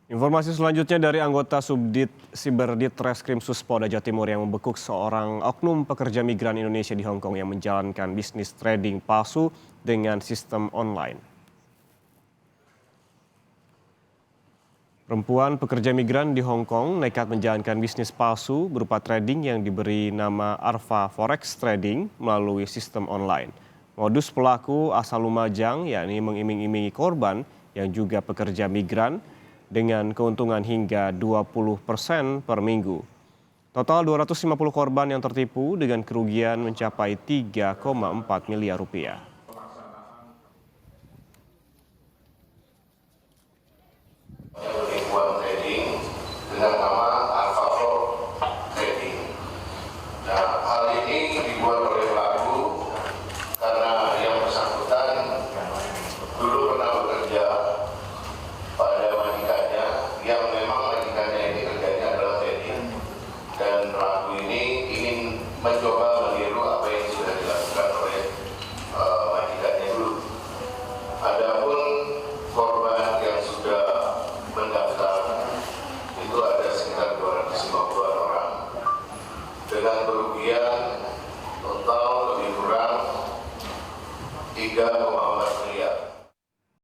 Informasi selanjutnya dari anggota Subdit Siberdit Reskrim Polda Jawa Timur yang membekuk seorang oknum pekerja migran Indonesia di Hong Kong yang menjalankan bisnis trading palsu dengan sistem online. Perempuan pekerja migran di Hong Kong nekat menjalankan bisnis palsu berupa trading yang diberi nama Arfa Forex Trading melalui sistem online. Modus pelaku asal Lumajang yakni mengiming-imingi korban yang juga pekerja migran dengan keuntungan hingga 20% per minggu. Total 250 korban yang tertipu dengan kerugian mencapai 3,4 miliar rupiah. Penipuan trading dengan nama Alpha Trading. Nah, hal ini dibuat oleh pelaku karena yang bersangkutan dulu pernah bekerja pada majikannya yang memang majikannya ini kerjanya adalah trading, dan pelaku ini ingin mencoba meniru apa yang sudah dilakukan oleh majikannya dulu. Adapun korban yang sudah mendaftar itu ada sekitar 250 orang dengan kerugian total lebih kurang 3,4 miliar.